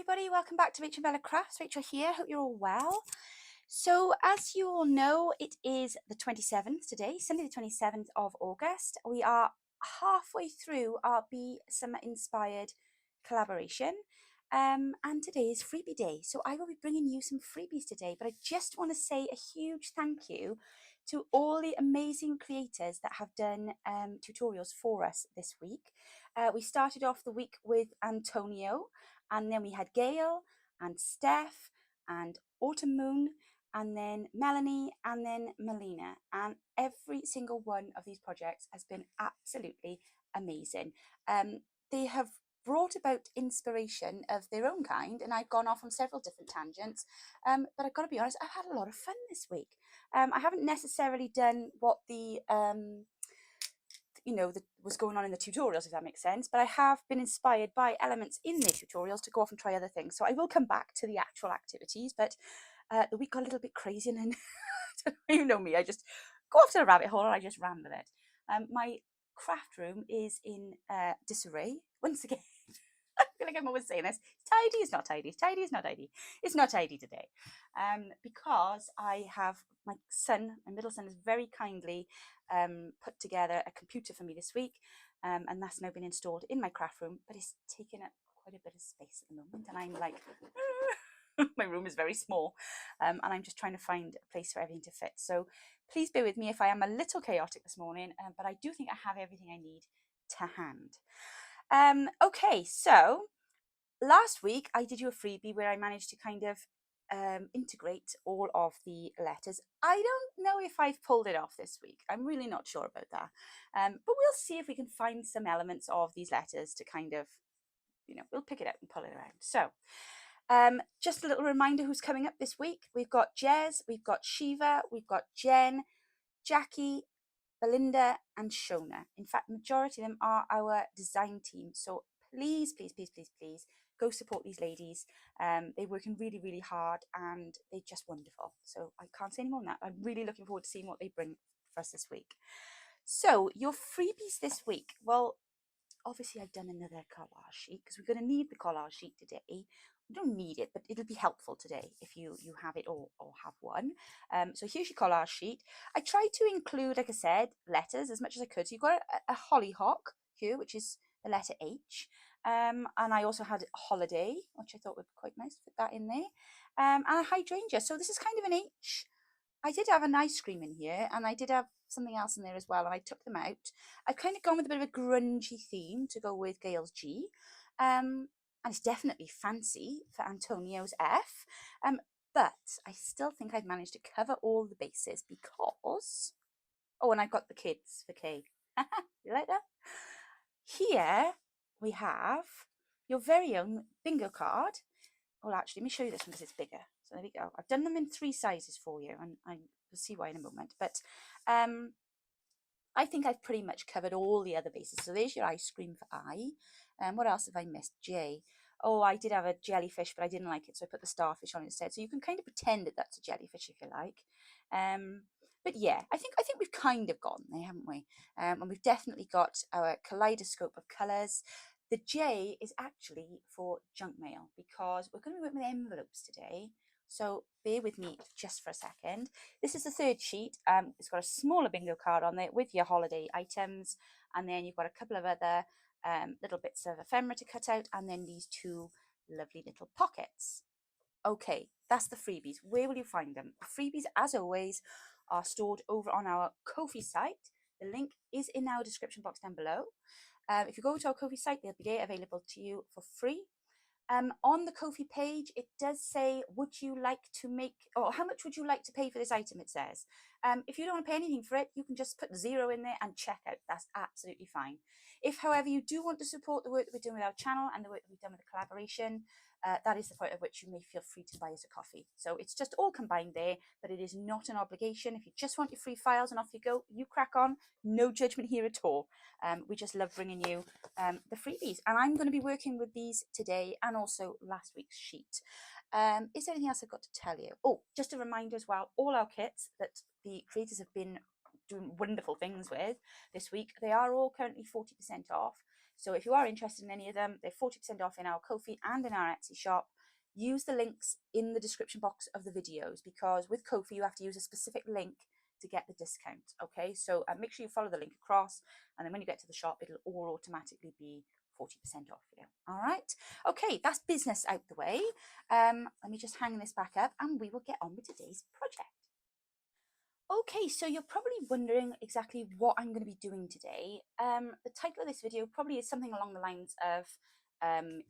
everybody, welcome back to RachandBella Crafts. Rachel here, hope you're all well. So as you all know, it is the 27th today, Sunday the 27th of August. We are halfway through our Be Summer Inspired collaboration and today is freebie day. So I will be bringing you some freebies today, but I just want to say a huge thank you to all the amazing creators that have done tutorials for us this week. We started off the week with Antonio, and then we had Gayle and Steph and Autumn Moon and then Melanie and then Melina, and every single one of these projects has been absolutely amazing. They have brought about inspiration of their own kind, and I've gone off on several different tangents, but I've got to be honest, I've had a lot of fun this week. I haven't necessarily done what the was going on in the tutorials, if that makes sense, but I have been inspired by elements in the tutorials to go off and try other things. So I will come back to the actual activities, but the week got a little bit crazy, and then you know me, I just go off to the rabbit hole and I just ran with it. My craft room is in disarray once again. I feel like I'm always saying this. It's tidy, it's not tidy, it's tidy, it's not tidy. It's not tidy today. Because I have my middle son has very kindly put together a computer for me this week. And that's now been installed in my craft room, but it's taken up quite a bit of space at the moment. And I'm like, my room is very small. And I'm just trying to find a place for everything to fit. So please bear with me if I am a little chaotic this morning, but I do think I have everything I need to hand. Okay, so last week I did you a freebie where I managed to kind of integrate all of the letters. I don't know if I've pulled it off this week. I'm really not sure about that. But we'll see if we can find some elements of these letters to kind of, we'll pick it up and pull it around. So just a little reminder who's coming up this week. We've got Jez, we've got Sheva, we've got Jen, Jackie, Belinda and Shonna. In fact, the majority of them are our design team. So please, please, please, please, please go support these ladies. They're working really, really hard and they're just wonderful. So I can't say any more than that. I'm really looking forward to seeing what they bring for us this week. So your freebies this week. Well, obviously I've done another collage sheet because we're going to need the collage sheet today. We don't need it, but it'll be helpful today if you have it or have one. So here's your collage sheet. I tried to include, like I said, letters as much as I could. So you've got a hollyhock here, which is the letter H. And I also had holiday, which I thought would be quite nice to put that in there. And a hydrangea. So this is kind of an H. I did have an ice cream in here, and I did have something else in there as well, and I took them out. I've kind of gone with a bit of a grungy theme to go with Gayle's G. And it's definitely fancy for Antonio's F. But I still think I've managed to cover all the bases because... Oh, and I've got the kids for K. You like that? Here we have your very own bingo card. Well, actually, let me show you this one because it's bigger. So there we go. I've done them in 3 sizes for you, and you'll see why in a moment. But I think I've pretty much covered all the other bases. So there's your ice cream for I. What else have I missed? J. Oh, I did have a jellyfish, but I didn't like it, so I put the starfish on instead. So you can kind of pretend that that's a jellyfish if you like. But yeah, I think we've kind of gotten there, haven't we? And we've definitely got our kaleidoscope of colours. The J is actually for junk mail because we're going to be working with envelopes today. So bear with me just for a second. This is the 3rd sheet. It's got a smaller bingo card on there with your holiday items. And then you've got a couple of other little bits of ephemera to cut out. And then these 2 lovely little pockets. Okay, that's the freebies. Where will you find them? The freebies, as always, are stored over on our Ko-fi site. The link is in our description box down below. If you go to our Ko-fi site, they'll be there available to you for free. On the Ko-fi page, it does say, would you like to make, or how much would you like to pay for this item, it says. If you don't want to pay anything for it, you can just put 0 in there and check out. That's absolutely fine. If, however, you do want to support the work that we're doing with our channel and the work that we've done with the collaboration, that is the point at which you may feel free to buy us a coffee. So it's just all combined there, but it is not an obligation. If you just want your free files and off you go, you crack on. No judgment here at all. We just love bringing you the freebies. And I'm going to be working with these today and also last week's sheet. Is there anything else I've got to tell you? Oh, just a reminder as well, all our kits that the creators have been doing wonderful things with this week, they are all currently 40% off. So if you are interested in any of them, they're 40% off in our Ko-fi and in our Etsy shop. Use the links in the description box of the videos, because with Ko-fi you have to use a specific link to get the discount. Okay, so make sure you follow the link across, and then when you get to the shop it'll all automatically be 40% off for you. All right, okay, that's business out the way. Let me just hang this back up and we will get on with today's project. Okay, so you're probably wondering exactly what I'm going to be doing today. The title of this video probably is something along the lines of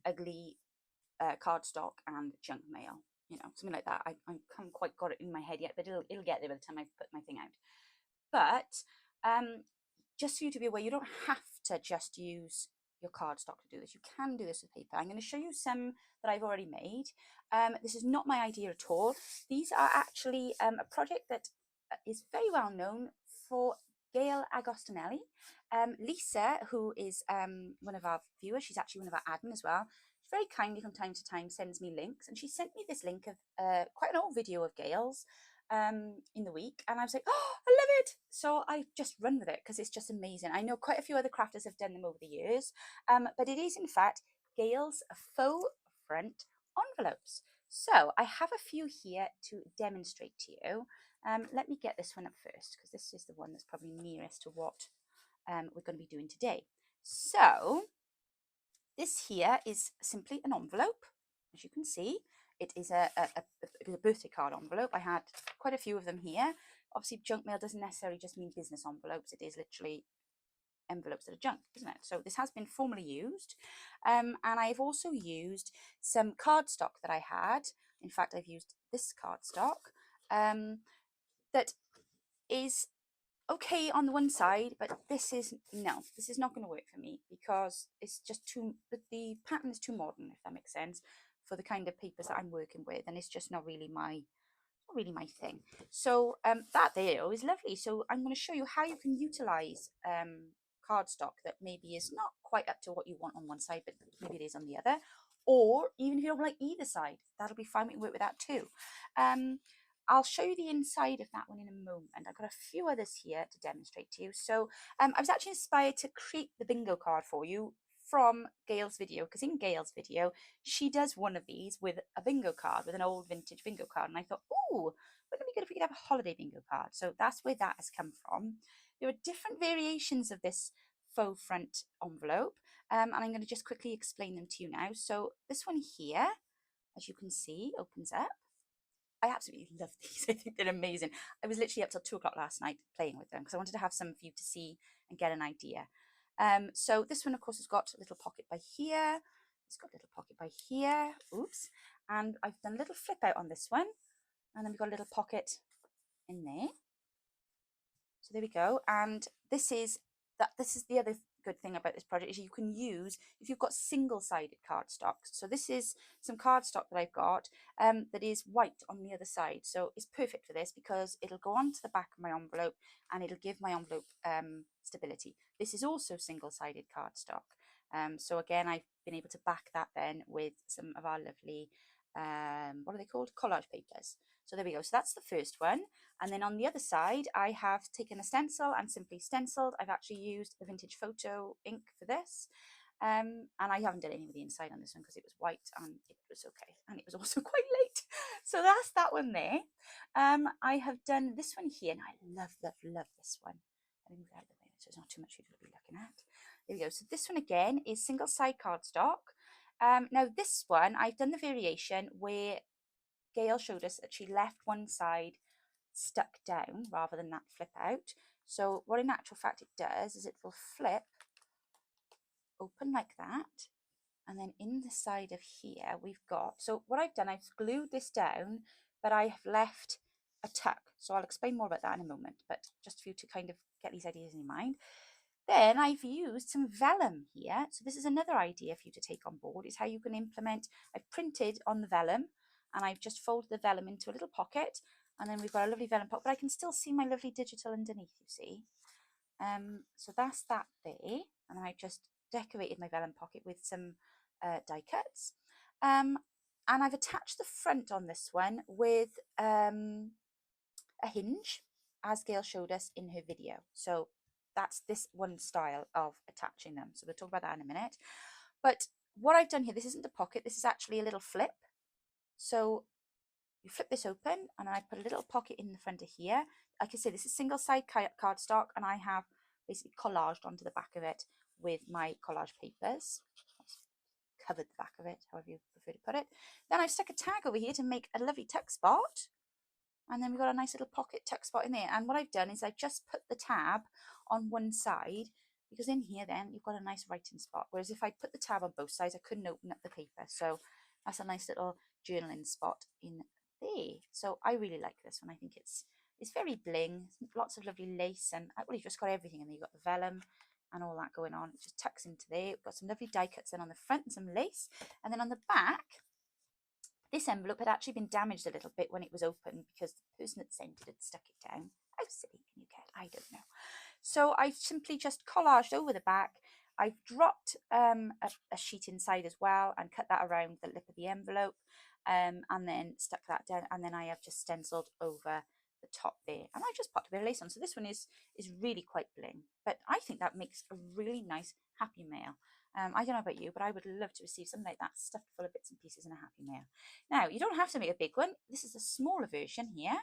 ugly cardstock and junk mail, you know, something like that. I haven't quite got it in my head yet, but it'll get there by the time I put my thing out. But just for you to be aware, you don't have to just use your cardstock to do this. You can do this with paper. I'm going to show you some that I've already made. This is not my idea at all. These are actually a project that is very well known for Gayle Agostinelli. Lisa, who is one of our viewers, she's actually one of our admin as well. She very kindly from time to time sends me links, and she sent me this link of quite an old video of Gayle's in the week, and I was like, oh, I love it. So I just run with it because it's just amazing. I know quite a few other crafters have done them over the years, but it is in fact Gayle's faux front envelopes. So I have a few here to demonstrate to you. Let me get this one up first, because this is the one that's probably nearest to what we're going to be doing today. So this here is simply an envelope. As you can see, it is a birthday card envelope. I had quite a few of them here. Obviously, junk mail doesn't necessarily just mean business envelopes. It is literally envelopes that are junk, isn't it? So this has been formally used. And I've also used some cardstock that I had. In fact, I've used this cardstock that is okay on the one side, but this is not going to work for me, because it's just too, the pattern is too modern, if that makes sense, for the kind of papers that I'm working with, and it's just not really my thing. So that there is lovely. So I'm going to show you how you can utilize cardstock that maybe is not quite up to what you want on one side, but maybe it is on the other. Or even if you don't like either side, that'll be fine. We can work with that too. I'll show you the inside of that one in a moment. I've got a few others here to demonstrate to you. So I was actually inspired to create the bingo card for you from Gayle's video, because in Gayle's video she does one of these with a bingo card, with an old vintage bingo card, and I thought, oh, wouldn't it be good if we could have a holiday bingo card? So that's where that has come from. There are different variations of this faux front envelope, and I'm going to just quickly explain them to you now. So this one here, as you can see, opens up. I absolutely love these. I think they're amazing. I was literally up till 2 o'clock last night playing with them, because I wanted to have some for you to see and get an idea. So this one, of course, has got a little pocket by here. It's got a little pocket by here. Oops. And I've done a little flip out on this one. And then we've got a little pocket in there. So there we go. And this is the other good thing about this project, is you can use, if you've got single-sided cardstock. So this is some cardstock that I've got that is white on the other side. So it's perfect for this, because it'll go onto the back of my envelope and it'll give my envelope stability. This is also single-sided cardstock. So again, I've been able to back that then with some of our lovely, what are they called? Collage papers. So there we go. So that's the first one. And then on the other side, I have taken a stencil and simply stenciled. I've actually used the vintage photo ink for this. And I haven't done any with the inside on this one, because it was white and it was okay. And it was also quite late. So that's that one there. I have done this one here, and I love, love, love this one. Let me move out of the way so it's not too much for you to be looking at. There we go. So this one again is single side cardstock. Now this one, I've done the variation where Gayle showed us that she left one side stuck down rather than that flip out. So what in actual fact it does is it will flip open like that, and then in the side of here we've got, so what I've done, I've glued this down, but I have left a tuck. So I'll explain more about that in a moment, but just for you to kind of get these ideas in your mind. Then I've used some vellum here. So this is another idea for you to take on board, is how you can implement, I've printed on the vellum, and I've just folded the vellum into a little pocket, and then we've got a lovely vellum pocket, but I can still see my lovely digital underneath, you see. So that's that there, and then I've just decorated my vellum pocket with some die cuts. And I've attached the front on this one with a hinge, as Gayle showed us in her video. So that's this one style of attaching them. So we'll talk about that in a minute. But what I've done here, this isn't a pocket, this is actually a little flip. So you flip this open and I put a little pocket in the front of here. Like I say, this is single side cardstock, and I have basically collaged onto the back of it with my collage papers. Covered the back of it, however you prefer to put it. Then I've stuck a tag over here to make a lovely tuck spot. And then we've got a nice little pocket tuck spot in there. And what I've done is I've just put the tab on one side, because in here then you've got a nice writing spot. Whereas if I put the tab on both sides, I couldn't open up the paper. So that's a nice little journaling spot in there. So I really like this one. I think it's very bling, lots of lovely lace, and well, you've just got everything in there. You've got the vellum and all that going on. It just tucks into there. We've got some lovely die cuts in on the front and some lace. And then on the back, this envelope had actually been damaged a little bit when it was open because the person that sent it had stuck it down. How silly can you get? I don't know. So I simply just collaged over the back. I've dropped a sheet inside as well and cut that around the lip of the envelope, and then stuck that down, and then I have just stenciled over the top there, and I just popped a bit of lace on. So this one is really quite bling, but I think that makes a really nice happy mail. I don't know about you, but I would love to receive something like that stuffed full of bits and pieces in a happy mail. Now, you don't have to make a big one. This is a smaller version here,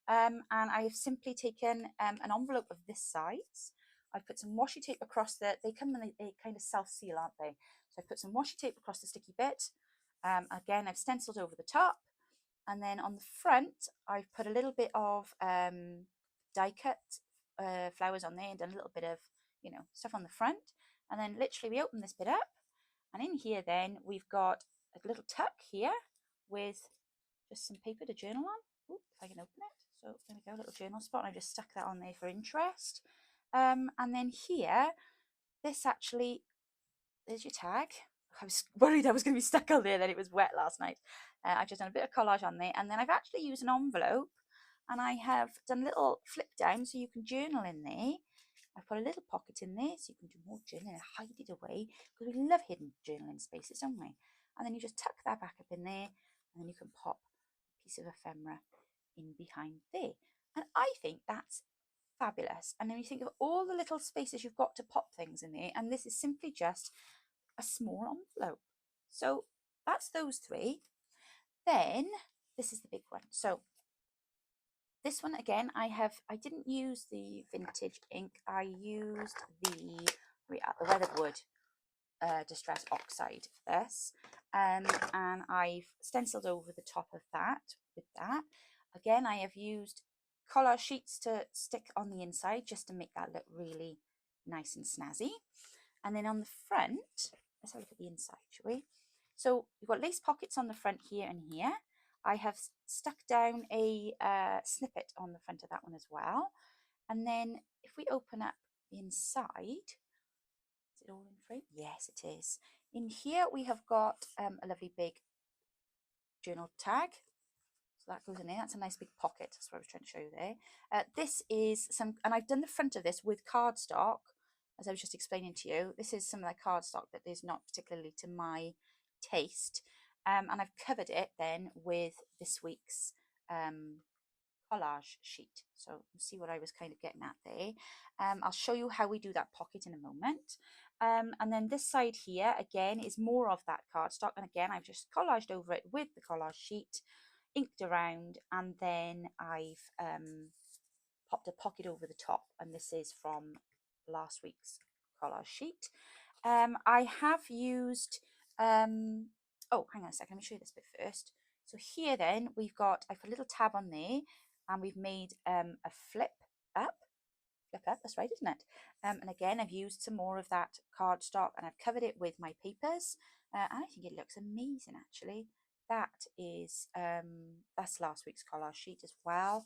and I have simply taken an envelope of this size. I've put some washi tape across they come and they kind of self-seal, aren't they? So I put some washi tape across the sticky bit. Again, I've stenciled over the top. And then on the front, I've put a little bit of die cut flowers on there and done a little bit of, stuff on the front. And then literally we open this bit up. And in here then, we've got a little tuck here with just some paper to journal on. Ooh, if I can open it. So there we go, a little journal spot. And I just stuck that on there for interest. And then here, this actually, there's your tag. I was worried I was going to be stuck on there, then it was wet last night. I've just done a bit of collage on there, and then I've actually used an envelope, and I have done a little flip down so you can journal in there. I've put a little pocket in there so you can do more journaling and hide it away, because we love hidden journaling spaces, don't we? And then you just tuck that back up in there, and then you can pop a piece of ephemera in behind there. And I think that's fabulous. And then you think of all the little spaces you've got to pop things in there, and this is simply just a small envelope. So that's those three. Then this is the big one. So this one again, I didn't use the vintage ink. I used the Weathered Distress Oxide for this, and I've stenciled over the top of that with that. Again, I have used collage sheets to stick on the inside just to make that look really nice and snazzy. And then on the front, let's have a look at the inside, shall we? So you've got lace pockets on the front here and here. I have stuck down a snippet on the front of that one as well. And then if we open up the inside, is it all in frame? Yes, it is. In here we have got a lovely big journal tag. So that goes in there. That's a nice big pocket. That's what I was trying to show you there. This is some, and I've done the front of this with cardstock, as I was just explaining to you. This is some of that cardstock that is not particularly to my taste. And I've covered it then with this week's collage sheet. So you see what I was kind of getting at there. I'll show you how we do that pocket in a moment. And then this side here, again, is more of that cardstock. And again, I've just collaged over it with the collage sheet, inked around, and then I've popped a pocket over the top, and this is from last week's collage sheet. I have used oh, hang on a second, let me show you this bit first. So here then we've got, I put a little tab on there, and we've made a flip up, that's right, isn't it? And again, I've used some more of that cardstock, and I've covered it with my papers, and I think it looks amazing actually. That is that's last week's collage sheet as well.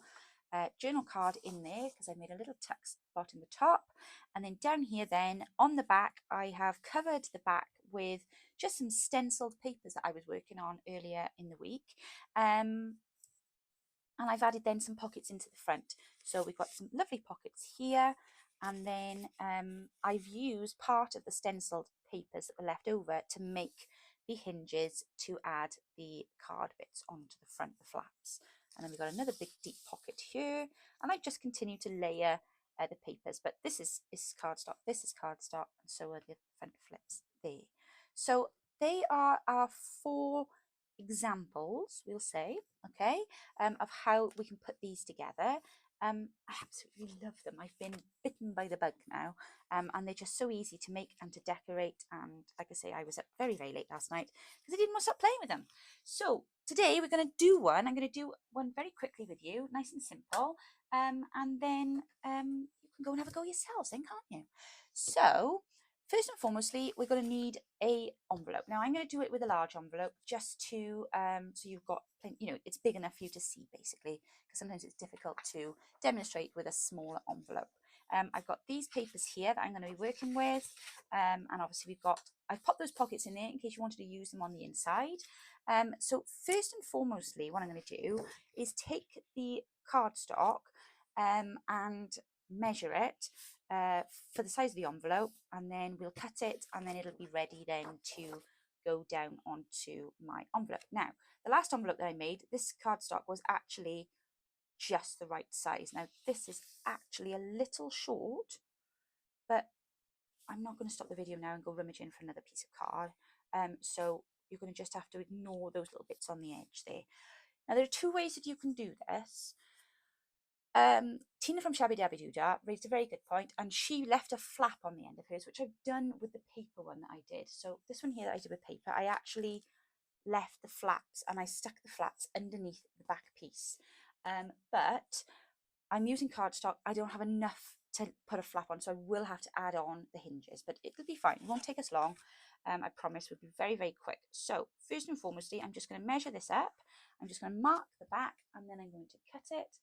Journal card in there because I made a little tuck spot in the top, and then down here then on the back I have covered the back with just some stenciled papers that I was working on earlier in the week, and I've added then some pockets into the front. So we've got some lovely pockets here, and then I've used part of the stenciled papers that were left over to make the hinges to add the card bits onto the front, the flaps. And then we've got another big deep pocket here, and I just continue to layer the papers, but this is cardstock, this is cardstock, and so are the front flips there. So they are our 4 examples, we'll say, okay, of how we can put these together. I absolutely love them. I've been bitten by the bug now, and they're just so easy to make and to decorate. And like I say, I was up very, very late last night because I didn't want to stop playing with them. So today we're going to do one. I'm going to do one very quickly with you, nice and simple, and then you can go and have a go yourselves then, can't you? So first and foremostly, we're going to need a envelope. Now I'm going to do it with a large envelope just to, so you've got plenty, you know, it's big enough for you to see basically, because sometimes it's difficult to demonstrate with a smaller envelope. I've got these papers here that I'm going to be working with, and obviously I've popped those pockets in there in case you wanted to use them on the inside. So first and foremostly, what I'm going to do is take the cardstock and measure it for the size of the envelope, and then we'll cut it, and then it'll be ready then to go down onto my envelope. Now, the last envelope that I made, this cardstock was actually just the right size. Now, this is actually a little short, but I'm not going to stop the video now and go rummaging for another piece of card. So you're going to just have to ignore those little bits on the edge there. Now, there are 2 ways that you can do this. Tina from Shabby Dabby Doodah raised a very good point, and she left a flap on the end of hers, which I've done with the paper one that I did. So this one here that I did with paper, I actually left the flaps and I stuck the flaps underneath the back piece. But I'm using cardstock. I don't have enough to put a flap on, so I will have to add on the hinges, but it'll be fine. It won't take us long. I promise we'll be very, very quick. So first and foremostly, I'm just going to measure this up. I'm just going to mark the back, and then I'm going to cut it.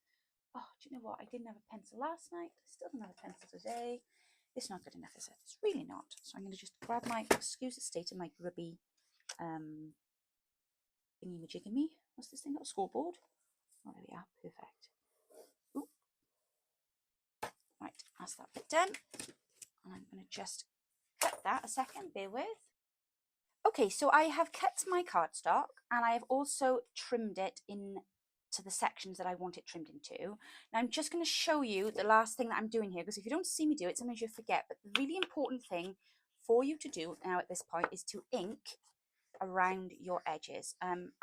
Oh, do you know what? I didn't have a pencil last night. I still don't have a pencil today. It's not good enough, is it? It's really not. So I'm going to just grab my, excuse the state of my grubby thingy-majiggy-me. What's this thing? Got a scoreboard. Oh, there we are. Perfect. Ooh. Right, that's that bit done. And I'm going to just cut that a second. Bear with. Okay, so I have cut my cardstock, and I have also trimmed it in to the sections that I want it trimmed into. Now I'm just going to show you the last thing that I'm doing here, because if you don't see me do it, sometimes you forget. But the really important thing for you to do now at this point is to ink around your edges. And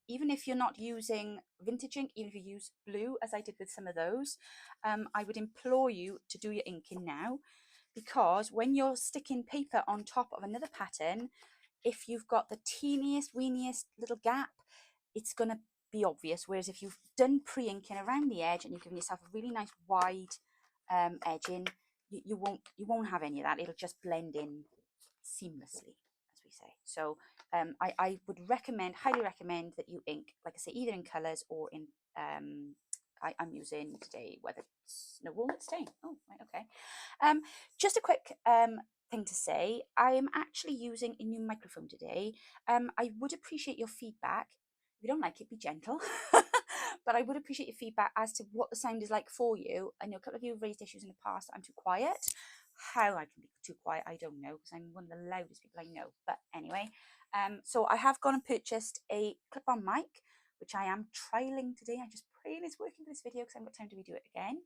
even if you're not using vintage ink, even if you use blue, as I did with some of those, I would implore you to do your inking now, because when you're sticking paper on top of another pattern, if you've got the teeniest, weeniest little gap, it's going to be obvious. Whereas if you've done pre-inking around the edge and you've given yourself a really nice wide edging, you won't have any of that. It'll just blend in seamlessly, as we say. So I would recommend, highly recommend, that you ink, like I say, either in colours or in I'm using today whether it's no walnut stain. Oh, right, okay. Just a quick thing to say, I am actually using a new microphone today. I would appreciate your feedback. If you don't like it, be gentle. But I would appreciate your feedback as to what the sound is like for you. I know a couple of you have raised issues in the past that I'm too quiet. How I can be too quiet, I don't know, because I'm one of the loudest people I know. But anyway, so I have gone and purchased a clip-on mic, which I am trialing today. I'm just praying it's working for this video because I haven't got time to redo it again.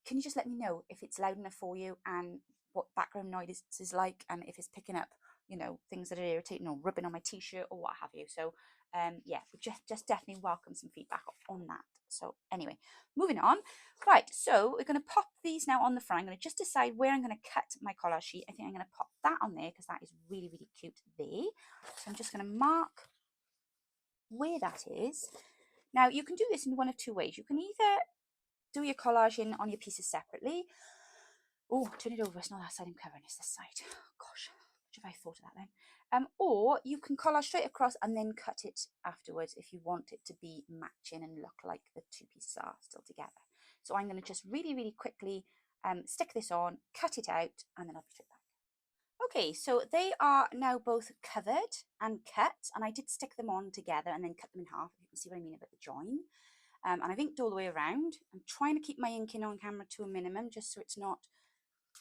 Can you just let me know if it's loud enough for you and what background noise is like, and if it's picking up, you know, things that are irritating or rubbing on my t-shirt or what have you. So yeah, we just definitely welcome some feedback on that. So anyway, moving on. Right, so we're going to pop these now on the front. I'm going to just decide where I'm going to cut my collage sheet. I think I'm going to pop that on there because that is really, really cute there. So I'm just going to mark where that is. Now you can do this in one of 2 ways. You can either do your collaging on your pieces separately. Oh, turn it over. It's not that side I'm covering, it's this side. Oh, gosh, which have I thought of that then? Or you can collage straight across and then cut it afterwards if you want it to be matching and look like the 2 pieces are still together. So I'm going to just really, really quickly stick this on, cut it out, and then I'll be straight back. Okay, so they are now both covered and cut, and I did stick them on together and then cut them in half, if you can see what I mean about the join. And I've inked all the way around. I'm trying to keep my inking on camera to a minimum, just so it's not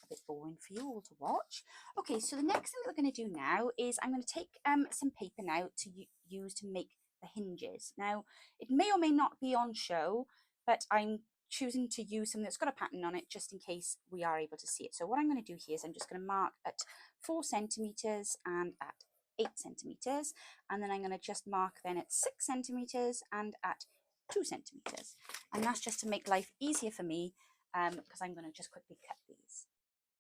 a bit boring for you all to watch. Okay, so the next thing that we're going to do now is I'm going to take some paper now to use to make the hinges. Now, it may or may not be on show, but I'm choosing to use something that's got a pattern on it just in case we are able to see it. So what I'm going to do here is I'm just going to mark at 4 centimeters and at 8 centimeters, and then I'm going to just mark then at 6 centimeters and at 2 centimeters, and that's just to make life easier for me, because I'm going to just quickly cut these.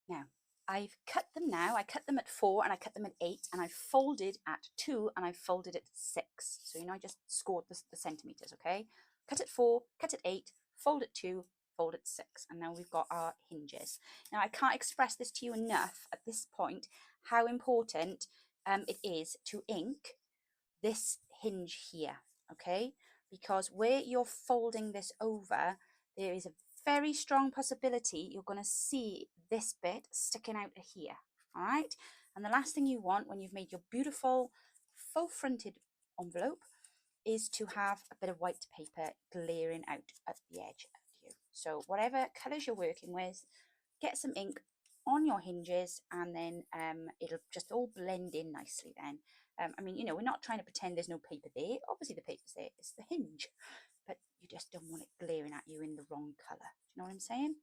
Now I've cut them now. I cut them at 4 and I cut them at 8, and I've folded at 2 and I've folded at 6. So you know, I just scored the centimeters. Okay, cut at 4, cut at 8, fold at 2, fold at 6, and now we've got our hinges. Now I can't express this to you enough at this point how important it is to ink this hinge here, okay? Because where you're folding this over, there is a very strong possibility you're going to see this bit sticking out of here, all right? And the last thing you want when you've made your beautiful faux fronted envelope is to have a bit of white paper glaring out at the edge of you. So whatever colours you're working with, get some ink on your hinges, and then it'll just all blend in nicely then. I mean, you know, we're not trying to pretend there's no paper there. Obviously the paper's there, it's the hinge, but you just don't want it glaring at you in the wrong colour. Do you know what I'm saying?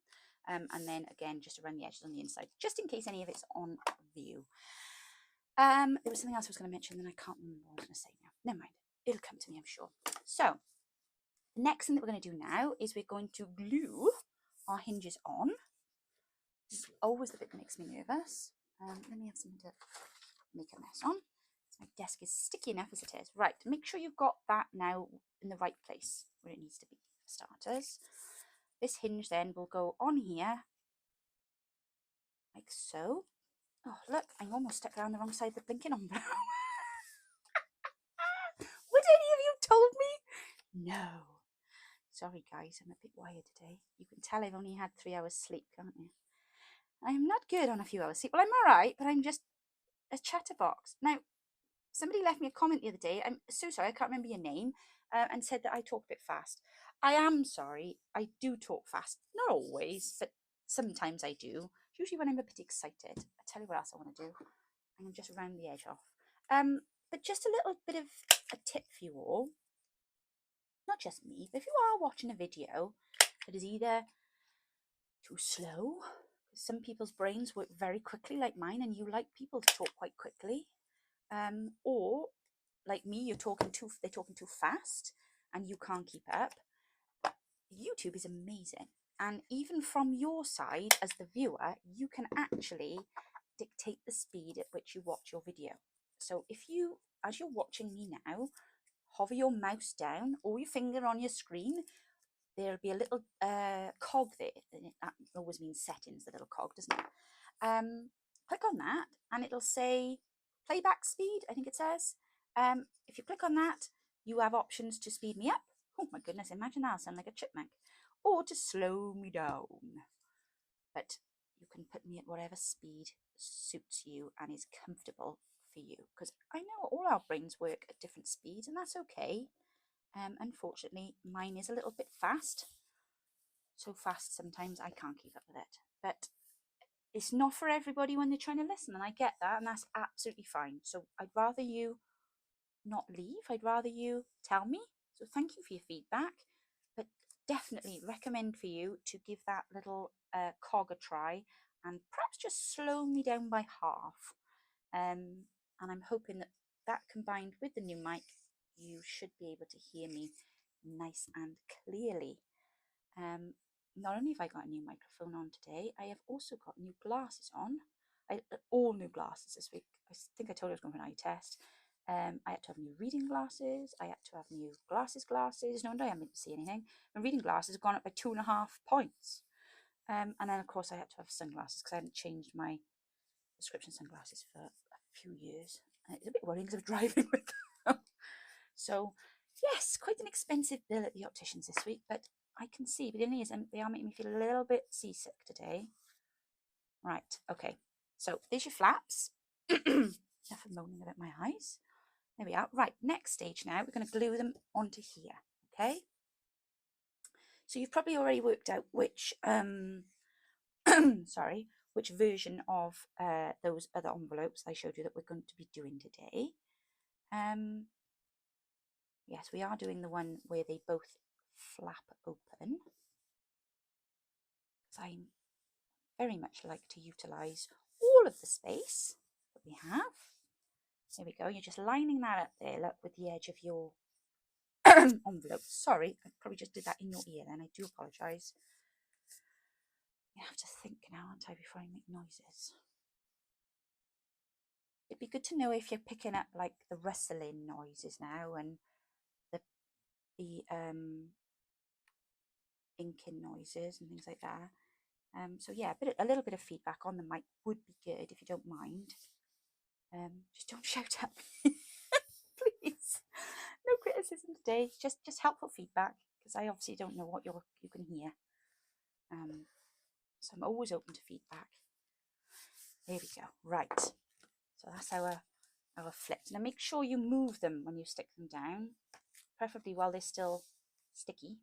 And then again, just around the edges on the inside, just in case any of it's on view. There was something else I was going to mention, and I can't remember what I was going to say now. Never mind, it'll come to me, I'm sure. So the next thing that we're going to do now is we're going to glue our hinges on. This is always the bit that makes me nervous. Let me have something to make a mess on. My desk is sticky enough as it is. Right, make sure you've got that now in the right place where it needs to be for starters. This hinge then will go on here, like so. Oh, look, I'm almost stuck around the wrong side of the blinking envelope. Would any of you told me? No. Sorry, guys, I'm a bit wired today. You can tell I've only had 3 hours sleep, can't you? I'm not good on a few hours sleep. Well, I'm all right, but I'm just a chatterbox. Now, somebody left me a comment the other day. I'm so sorry, I can't remember your name, and said that I talk a bit fast. I am sorry, I do talk fast. Not always, but sometimes I do. Usually when I'm a bit excited. I'll tell you what else I want to do. I'm going to just round the edge off. But just a little bit of a tip for you all. Not just me, but if you are watching a video that is either too slow, because some people's brains work very quickly like mine, and you like people to talk quite quickly, or like me, they're talking too fast and you can't keep up. YouTube is amazing, and even from your side as the viewer, you can actually dictate the speed at which you watch your video. So if you, as you're watching me now, hover your mouse down or your finger on your screen, there'll be a little cog there. That always means settings, the little cog, doesn't it? Click on that and it'll say playback speed, I think it says. If you click on that, you have options to speed me up. Oh my goodness, imagine that, I'll sound like a chipmunk. Or to slow me down. But you can put me at whatever speed suits you and is comfortable for you. Because I know all our brains work at different speeds, and that's okay. Unfortunately, mine is a little bit fast. So fast sometimes I can't keep up with it. But it's not for everybody when they're trying to listen, and I get that, and that's absolutely fine. So I'd rather you not leave. I'd rather you tell me. So thank you for your feedback, but definitely recommend for you to give that little cog a try and perhaps just slow me down by half. And I'm hoping that that combined with the new mic, you should be able to hear me nice and clearly. Not only have I got a new microphone on today, I have also got new glasses on. All new glasses this week. I think I told you I was going for an eye test. I had to have new reading glasses. I had to have new glasses. No wonder I haven't been to see anything. My reading glasses have gone up by 2.5 points. And then, of course, I had to have sunglasses because I hadn't changed my prescription sunglasses for a few years. And it's a bit worrying because I'm driving with them. So, yes, quite an expensive bill at the opticians this week, but I can see. But the thing is, they are making me feel a little bit seasick today. Right, okay. So, there's your flaps. Enough of moaning about my eyes. There we are. Right, next stage now, we're going to glue them onto here, okay? So you've probably already worked out which, sorry, which version of those other envelopes I showed you that we're going to be doing today. Yes, we are doing the one where they both flap open. I very much like to utilise all of the space that we have. There we go. You're just lining that up there, look, with the edge of your envelope. Sorry, I probably just did that in your ear then. I do apologise. I have to think now, aren't I, before I make noises. It'd be good to know if you're picking up like the rustling noises now and the inking noises and things like that. So yeah, a little bit of feedback on the mic would be good if you don't mind. Just don't shout at me, please. No criticism today, just helpful feedback, because I obviously don't know what you can hear. So I'm always open to feedback. There we go. Right. So that's our flips. Now make sure you move them when you stick them down, preferably while they're still sticky.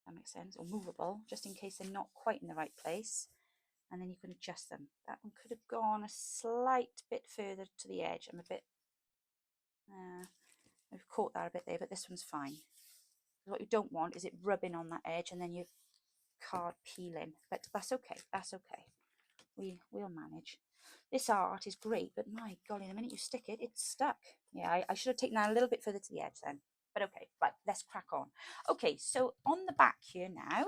That makes sense, or movable, just in case they're not quite in the right place. And then you can adjust them. That one could have gone a slight bit further to the edge. I'm a bit, I've caught that a bit there, but this one's fine. What you don't want is it rubbing on that edge and then your card peeling. But that's okay. That's okay. We'll manage. This art is great, but my golly, the minute you stick it, it's stuck. Yeah, I should have taken that a little bit further to the edge then. But okay, right, let's crack on. Okay, so on the back here now,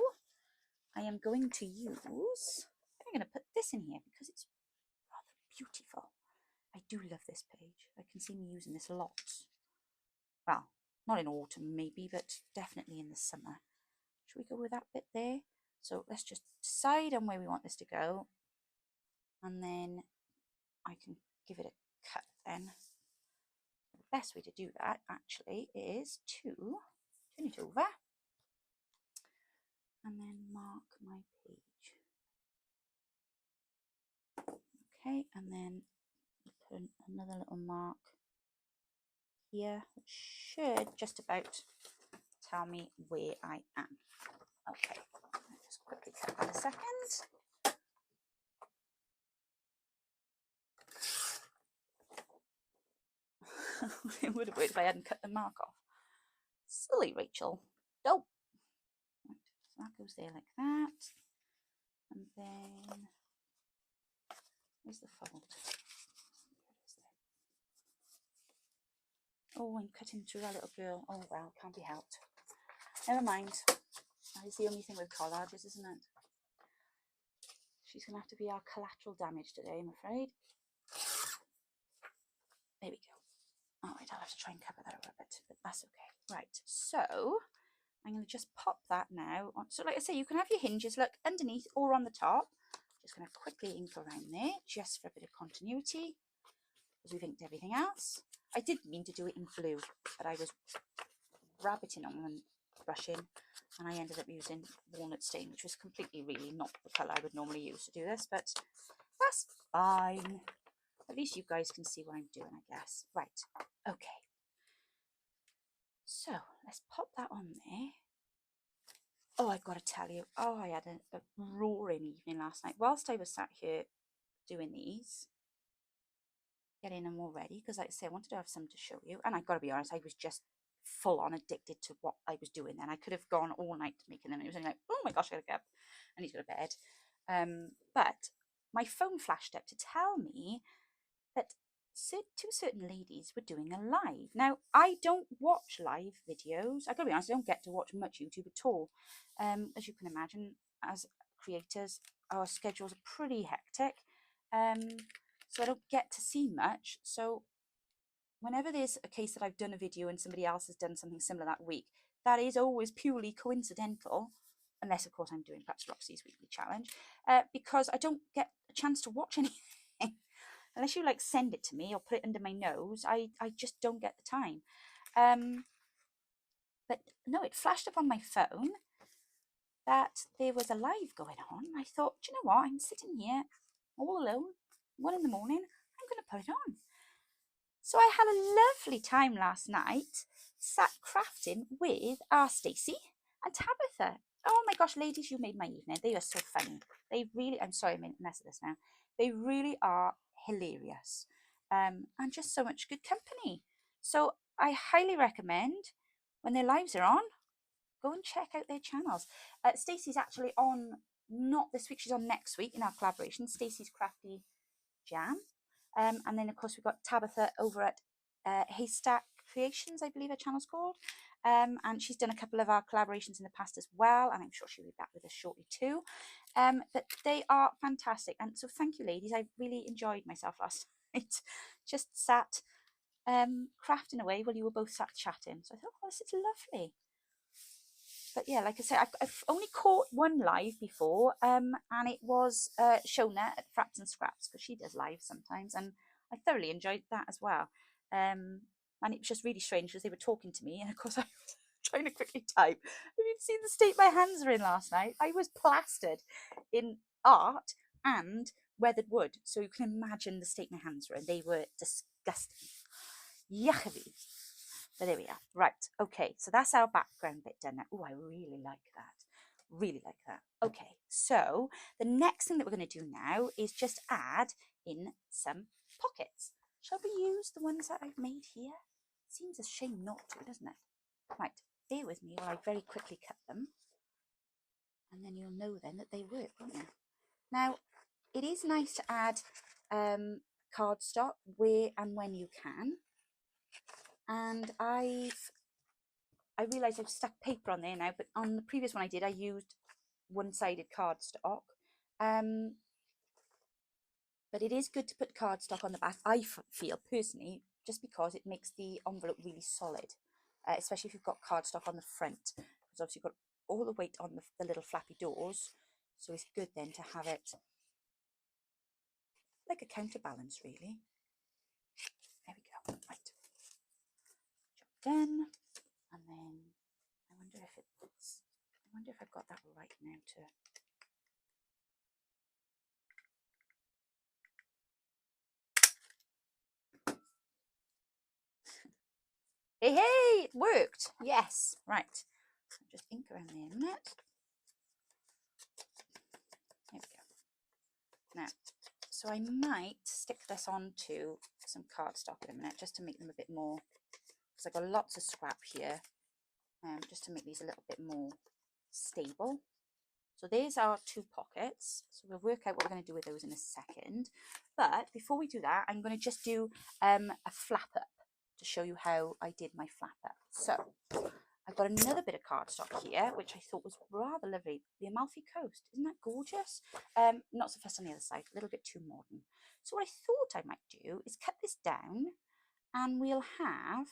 I am going to use, I'm going to put this in here because it's rather beautiful. I do love this page. I can see me using this a lot. Well, not in autumn maybe, but definitely in the summer. Should we go with that bit there? So let's just decide on where we want this to go. And then I can give it a cut then. The best way to do that actually is to turn it over and then mark my page. Okay, and then put another little mark here, which should just about tell me where I am. Okay, I'll just quickly cut that a second. It would have worked if I hadn't cut the mark off. Silly Rachel. Nope. Right, so that goes there like that. And then, where's the fold? Oh, I'm cutting through that little girl. Oh well, can't be helped. Never mind. That is the only thing with collages, isn't it? She's going to have to be our collateral damage today, I'm afraid. There we go. All right, I'll have to try and cover that over a bit, but that's okay. Right, so I'm going to just pop that now on. So like I say, you can have your hinges, look, underneath or on the top. Just going to quickly ink around there, just for a bit of continuity, because we've inked everything else. I did mean to do it in blue, but I was rabbiting on and brushing, and I ended up using walnut stain, which was completely really not the colour I would normally use to do this, but that's fine. At least you guys can see what I'm doing, I guess. Right, okay. So let's pop that on there. Oh, I've got to tell you, oh, I had a roaring evening last night. Whilst I was sat here doing these, getting them all ready, because like I say, I wanted to have some to show you, and I've got to be honest, I was just full on addicted to what I was doing then. I could have gone all night making them. It was only like, oh my gosh, I gotta get up, I need to go to bed. But my phone flashed up to tell me that two certain ladies were doing a live. Now, I don't watch live videos. I gotta be honest, I don't get to watch much YouTube at all. As you can imagine, as creators, our schedules are pretty hectic. So I don't get to see much. So whenever there's a case that I've done a video and somebody else has done something similar that week, that is always purely coincidental, unless of course I'm doing perhaps Roxy's weekly challenge, because I don't get a chance to watch anything. Unless you like send it to me or put it under my nose, I just don't get the time. But no, it flashed up on my phone that there was a live going on. I thought, do you know what? I'm sitting here all alone, 1 in the morning. I'm going to put it on. So I had a lovely time last night, sat crafting with our Stacey and Tabitha. Oh my gosh, ladies, you made my evening. They are so funny. They really, I'm sorry, I made a mess of this now. They really are hilarious, and just so much good company. So I highly recommend, when their lives are on, go and check out their channels. Stacey's actually on, not this week, she's on next week in our collaboration, Stacey's Crafty Jam. And then of course we've got Tabitha over at Haystack Creations, I believe her channel's called. And she's done a couple of our collaborations in the past as well, and I'm sure she'll be back with us shortly too. But they are fantastic, and so thank you, ladies. I really enjoyed myself last night. Just sat crafting away while you were both sat chatting. So I thought, oh, this is lovely. But yeah, like I said, I've only caught one live before, and it was Shonna at FrappsandScraps, because she does live sometimes, and I thoroughly enjoyed that as well. And it was just really strange because they were talking to me, and of course I was trying to quickly type. Have you seen the state my hands are in last night? I was plastered in art and weathered wood, so you can imagine the state my hands were in. They were disgusting. Yucky. But there we are. Right, okay, so that's our background bit done now. Oh, I really like that. Really like that. Okay, so the next thing that we're going to do now is just add in some pockets. Shall we use the ones that I've made here? Seems a shame not to, doesn't it? Right, bear with me while I very quickly cut them. And then you'll know then that they work, won't you? Now, it is nice to add cardstock where and when you can. And I realise I've stuck paper on there now, but on the previous one I did, I used one-sided cardstock. But it is good to put cardstock on the back, I feel personally, just because it makes the envelope really solid, especially if you've got cardstock on the front, because obviously you've got all the weight on the little flappy doors, so it's good then to have it like a counterbalance, really. There we go. Right. Job done. And then I wonder if I've got that right now to. Hey, it worked. Yes, right. So just ink around there a minute. There we go. Now, so I might stick this onto some cardstock in a minute, just to make them a bit more, because I've got lots of scrap here, just to make these a little bit more stable. So there's our two pockets. So we'll work out what we're going to do with those in a second. But before we do that, I'm going to just do a flap up to show you how I did my flap up. So I've got another bit of cardstock here, which I thought was rather lovely. The Amalfi Coast, isn't that gorgeous? Not so fast on the other side, a little bit too modern. So what I thought I might do is cut this down, and we'll have,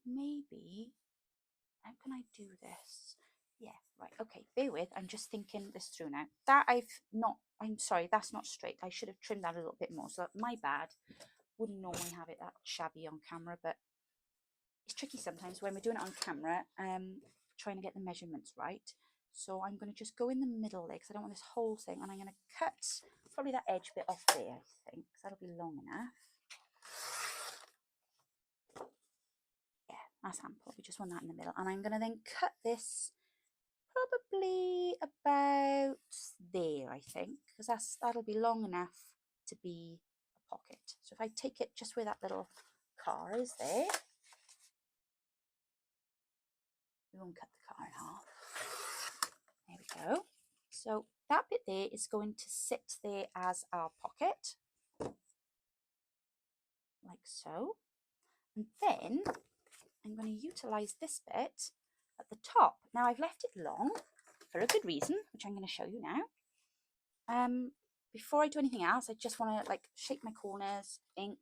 maybe, how can I do this? Yeah, right, okay, bear with, I'm just thinking this through now. That I'm sorry, that's not straight. I should have trimmed that a little bit more, so my bad. Wouldn't normally have it that shabby on camera, but it's tricky sometimes when we're doing it on camera, trying to get the measurements right. So I'm going to just go in the middle there, because I don't want this whole thing, and I'm going to cut probably that edge bit off there, I think, because that'll be long enough. Yeah, that's ample. We just want that in the middle, and I'm going to then cut this probably about there, I think, because that'll be long enough to be a pocket. So if I take it just where that little car is there, we won't cut the car in half. There we go. So that bit there is going to sit there as our pocket, like so. And then I'm going to utilise this bit at the top. Now I've left it long for a good reason, which I'm going to show you now. Before I do anything else, I just want to like shape my corners, ink.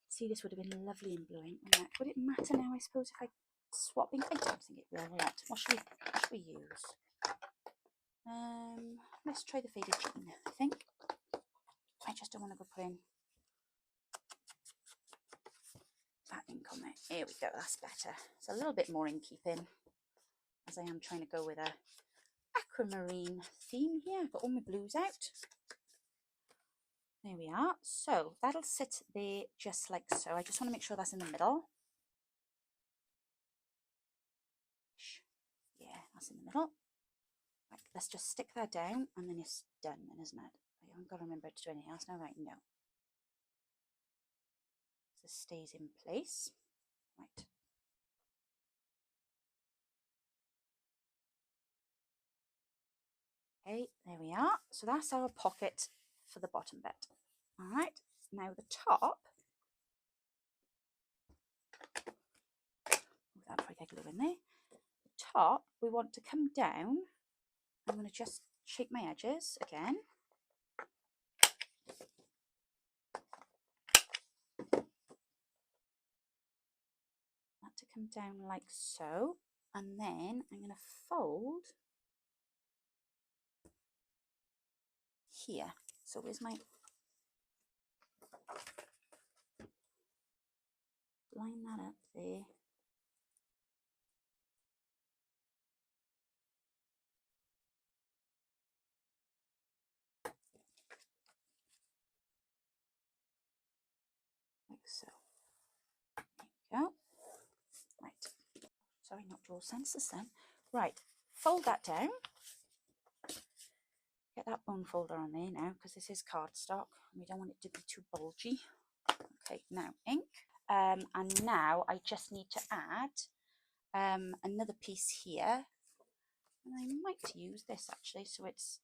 See, this would have been lovely in blue ink, wouldn't it? Would it matter now, I suppose, if I swap ink? I don't think it will. What should we use? Let's try the faded jean, I think. I just don't want to go putting that ink on there. Here we go, that's better. It's a little bit more in keeping, as I am trying to go with a aquamarine theme here. I've got all my blues out. There we are. So that'll sit there just like so. I just want to make sure that's in the middle. Yeah, that's in the middle. Right, let's just stick that down, and then it's done then, isn't it? I haven't got to remember to do anything else now, right? No. So it stays in place. Right. Okay, there we are. So that's our pocket for the bottom bit. All right, now the top. That before I get glue in there. The top, we want to come down. I'm going to just shape my edges again. That to come down like so. And then I'm going to fold here. So where's my line that up there. Like so. There we go. Right. Sorry, not dual sensors then. Right. Fold that down. Get that bone folder on there now because this is cardstock and we don't want it to be too bulgy. Okay, now ink. And now I just need to add another piece here. And I might use this actually so it's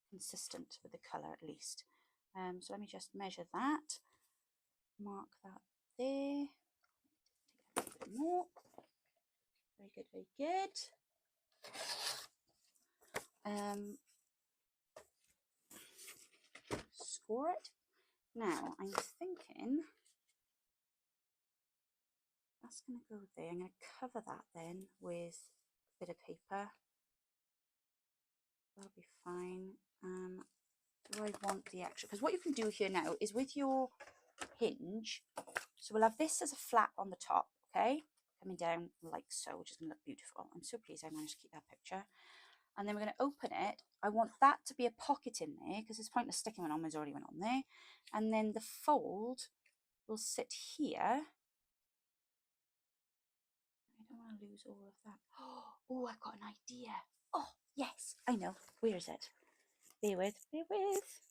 consistent with the colour at least. So let me just measure that. Mark that there. Take a bit more. Very good, very good. Score it. Now I'm thinking that's going to go there. I'm going to cover that then with a bit of paper. That'll be fine. Do I want the extra? Because what you can do here now is with your hinge, so we'll have this as a flap on the top, okay? Coming down like so, which is going to look beautiful. I'm so pleased I managed to keep that picture. And then we're going to open it. I want that to be a pocket in there because it's pointless sticking one on, there's already one on there. And then the fold will sit here. I don't want to lose all of that. Oh, I've got an idea. Oh, yes, I know. Where is it? Bear with, bear with.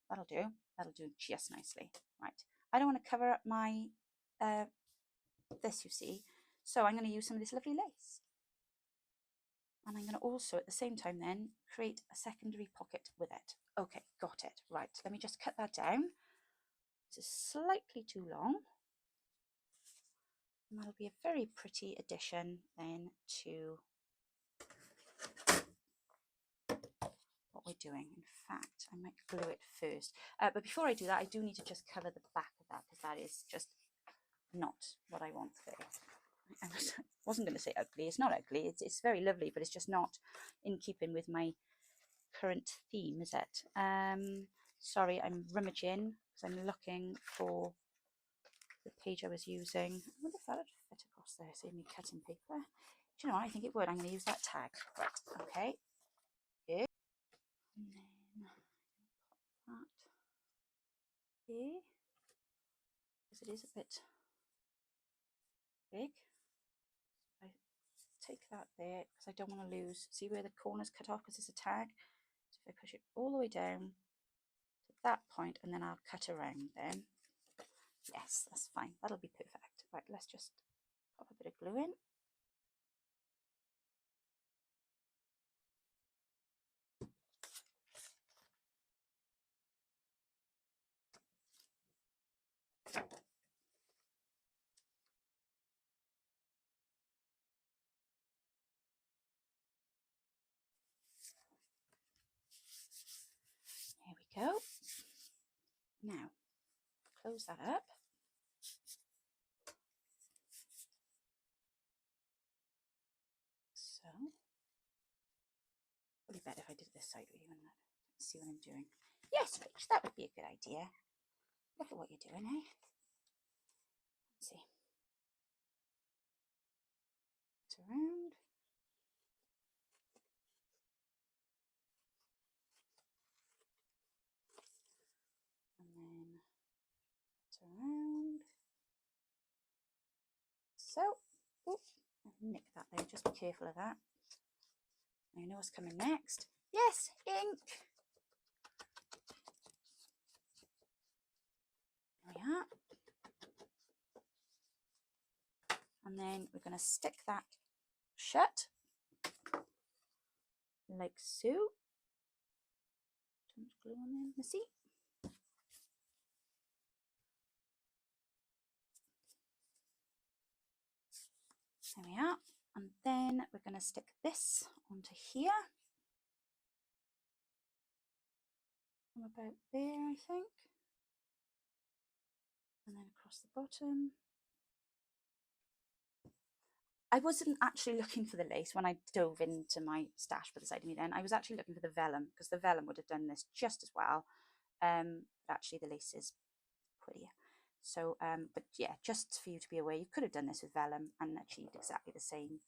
That'll do. That'll do just nicely. Right. I don't want to cover up my this, you see. So I'm going to use some of this lovely lace. And I'm going to also at the same time then create a secondary pocket with it. Okay, got it. Right, let me just cut that down. This is slightly too long. And that'll be a very pretty addition then to what we're doing. In fact, I might glue it first. But before I do that, I do need to just cover the back of that because that is just not what I want there. I wasn't going to say ugly. It's not ugly. It's very lovely, but it's just not in keeping with my current theme, is it? Sorry, I'm rummaging because I'm looking for the page I was using. I wonder if that would fit across there, save me cutting paper. Do you know what? I think it would. I'm going to use that tag. Right, okay. Good. And then pop that here because it is a bit big. I take that there because I don't want to lose. See where the corners cut off because it's a tag. So if I push it all the way down to that point and then I'll cut around then. Yes, that's fine. That'll be perfect. Right, let's just pop a bit of glue in. Here we go. Now, close that up. So, probably better if I did it this side with you and see what I'm doing. Yes, Rich, that would be a good idea. Look at what you're doing, eh? Let's see. It's around. And then it's around. So, oh, nick that there. Just be careful of that. I know what's coming next. Yes, ink. There we are. And then we're going to stick that shut. like so. Too much glue on there, messy. There we are. And then we're going to stick this onto here. From about there, I think. And then across the bottom. I wasn't actually looking for the lace when I dove into my stash by the side of me then. I was actually looking for the vellum, because the vellum would have done this just as well. But actually the lace is prettier. So, but yeah, just for you to be aware, you could have done this with vellum and achieved exactly the same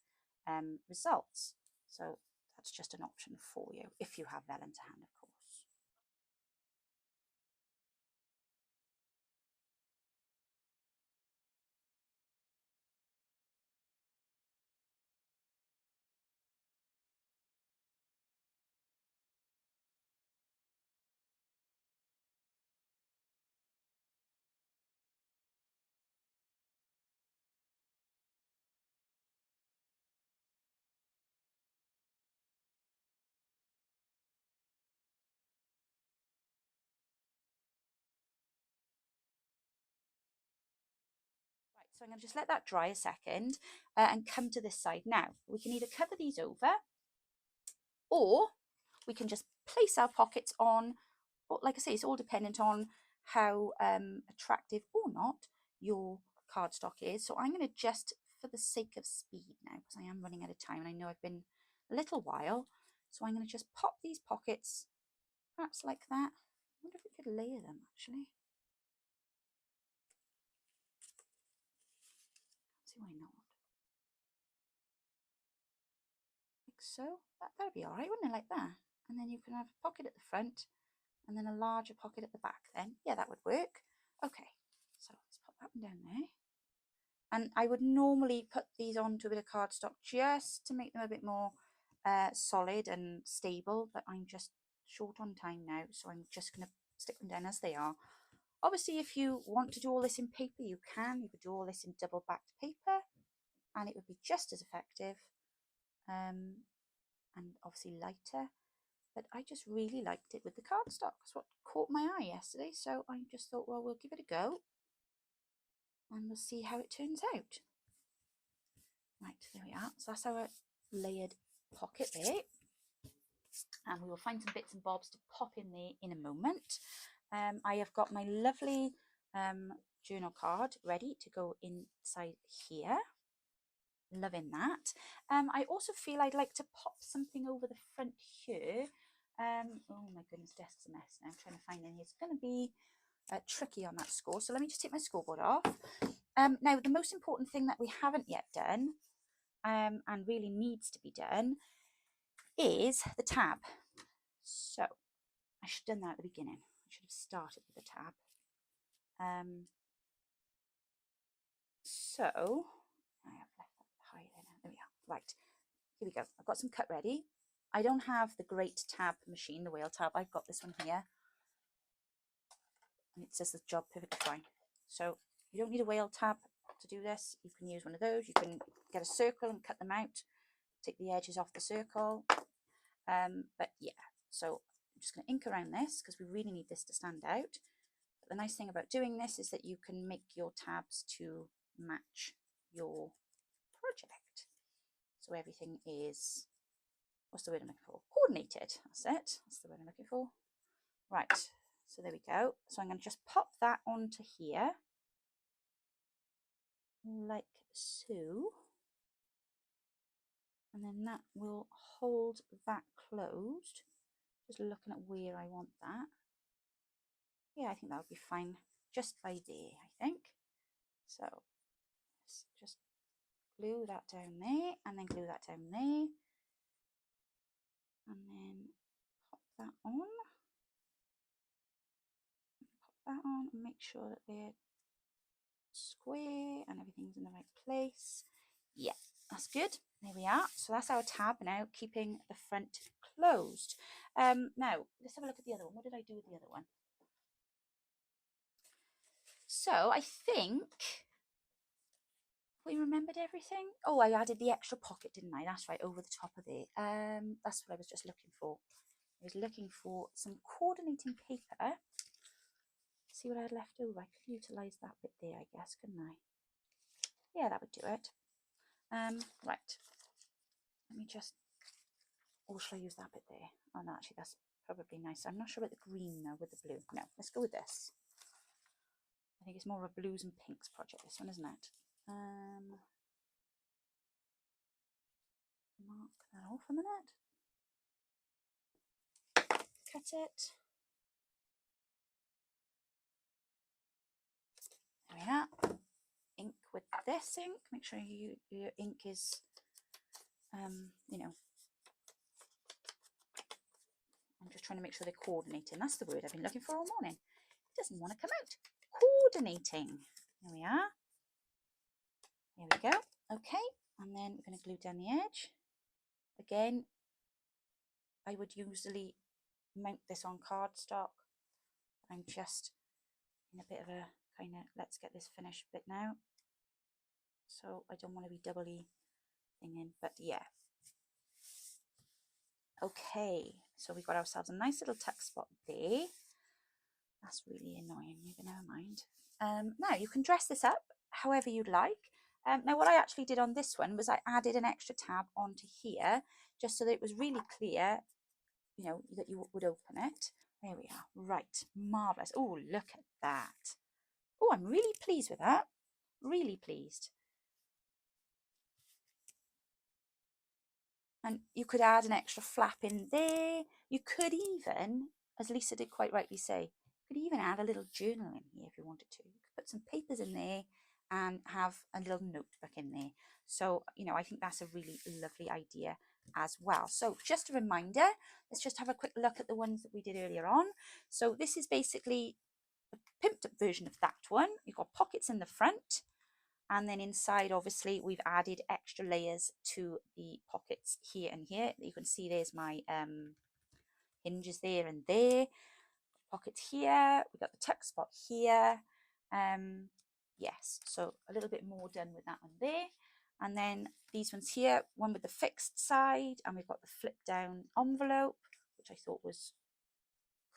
results. So that's just an option for you, if you have vellum to hand, of course. So I'm going to just let that dry a second and come to this side now. We can either cover these over, or we can just place our pockets on. Or, like I say, it's all dependent on how attractive or not your cardstock is. So I'm going to just, for the sake of speed now, because I am running out of time and I know I've been a little while, so I'm going to just pop these pockets perhaps like that. I wonder if we could layer them actually. See why not? Like so. That'd be all right, wouldn't it? Like that. And then you can have a pocket at the front and then a larger pocket at the back then. Yeah, that would work. Okay, so let's pop that one down there. And I would normally put these onto a bit of cardstock just to make them a bit more solid and stable, but I'm just short on time now, so I'm just going to stick them down as they are. Obviously, if you want to do all this in paper, you can. You could do all this in double-backed paper, and it would be just as effective, and obviously lighter. But I just really liked it with the cardstock. That's what caught my eye yesterday, so I just thought, well, we'll give it a go, and we'll see how it turns out. Right, there we are. So that's our layered pocket there. And we will find some bits and bobs to pop in there in a moment. I have got my lovely journal card ready to go inside here. Loving that. I also feel I'd like to pop something over the front here. Oh my goodness, desk's a mess now. I'm trying to find any. It's going to be tricky on that score. So let me just take my scoreboard off. Now, the most important thing that we haven't yet done and really needs to be done is the tab. So I should have done that at the beginning. I should have started with the tab. So I have left that high there now. There we are. Right, here we go. I've got some cut ready. I don't have the great tab machine, the whale tab. I've got this one here, and it says the job perfectly fine. So you don't need a whale tab to do this. You can use one of those. You can get a circle and cut them out, take the edges off the circle. But yeah, so I'm just going to ink around this because we really need this to stand out. But the nice thing about doing this is that you can make your tabs to match your project. So everything is, what's the word I'm looking for? Coordinated. That's it. That's the word I'm looking for. Right. So there we go. So I'm going to just pop that onto here. Like so. And then that will hold that closed. Just looking at where I want that. Yeah, I think that would be fine just by there, I think. So let's just glue that down there and then glue that down there. And then pop that on. Pop that on and make sure that they're square and everything's in the right place. Yeah, that's good. There we are. So that's our tab now, keeping the front closed. Now, let's have a look at the other one. What did I do with the other one? So I think thought you remembered everything. Oh, I added the extra pocket, didn't I? That's right, over the top of it. That's what I was just looking for. I was looking for some coordinating paper. See what I had left over. I could utilise that bit there, I guess, couldn't I? Yeah, that would do it. Right. Let me just... Or shall I use that bit there? Oh, no, actually, that's probably nice. I'm not sure about the green now with the blue. No, let's go with this. I think it's more of a blues and pinks project, this one, isn't it? Mark that off a minute. Cut it. There we are. Ink with this ink. Make sure your ink is, you know, I'm just trying to make sure they're coordinating. That's the word I've been looking for all morning. It doesn't want to come out. Coordinating. There we are. There we go. Okay. And then we're going to glue down the edge. Again, I would usually mount this on cardstock. I'm just in a bit of a kind of, let's get this finished bit now. So I don't want to be doubly thinging, but yeah. Okay, so we've got ourselves a nice little tuck spot there. That's really annoying, but never mind. Now you can dress this up however you'd like. Now what I actually did on this one was I added an extra tab onto here, just so that it was really clear, you know, that you would open it. There we are. Right, marvellous. Oh, look at that. Oh, I'm really pleased with that. Really pleased. And you could add an extra flap in there. You could even, as Lisa did quite rightly say, you could even add a little journal in here if you wanted to. You could put some papers in there and have a little notebook in there. So, you know, I think that's a really lovely idea as well. So just a reminder, let's just have a quick look at the ones that we did earlier on. So this is basically a pimped up version of that one. You've got pockets in the front. And then inside, obviously, we've added extra layers to the pockets here and here. You can see there's my hinges there and there. Pockets here. We've got the tuck spot here. Yes, so a little bit more done with that one there. And then these ones here, one with the fixed side, and we've got the flip down envelope, which I thought was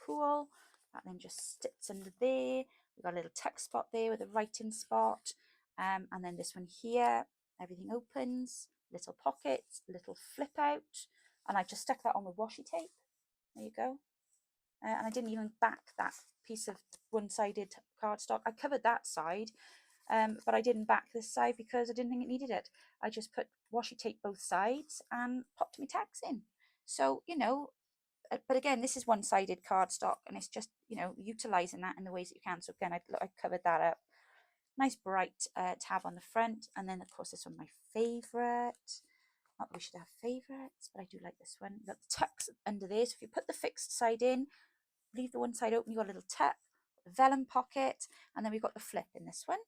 cool. That then just sits under there. We've got a little tuck spot there with a writing spot. And then this one here, everything opens, little pockets, little flip out, and I just stuck that on with washi tape. There you go. And I didn't even back that piece of one-sided cardstock. I covered that side, but I didn't back this side because I didn't think it needed it. I just put washi tape both sides and popped my tags in. So, you know, but again, this is one-sided cardstock, and it's just, you know, utilising that in the ways that you can. So again, I covered that up. Nice bright tab on the front, and then of course this one my favourite. Not that we should have favourites, but I do like this one. You've got the tucks under there, so if you put the fixed side in, leave the one side open, you've got a little tuck, the vellum pocket, and then we've got the flip in this one,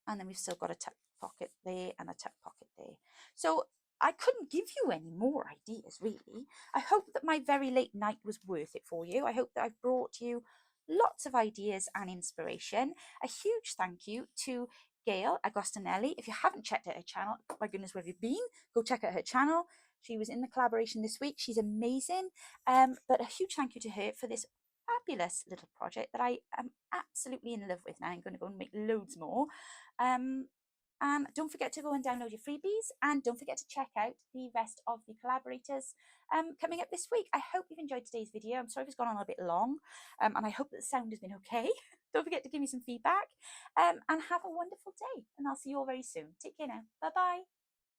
and then we've still got a tuck pocket there and a tuck pocket there. So I couldn't give you any more ideas really. I hope that my very late night was worth it for you. I hope that I've brought you lots of ideas and inspiration. A huge thank you to Gayle Agostinelli. If you haven't checked out her channel, my goodness, where have you been? Go check out her channel. She was in the collaboration this week. She's amazing. But a huge thank you to her for this fabulous little project that I am absolutely in love with now. I'm going to go and make loads more. And don't forget to go and download your freebies, and don't forget to check out the rest of the collaborators coming up this week. I hope you've enjoyed today's video. I'm sorry if it's gone on a bit long, and I hope that the sound has been okay. Don't forget to give me some feedback, and have a wonderful day, and I'll see you all very soon. Take care now. Bye bye.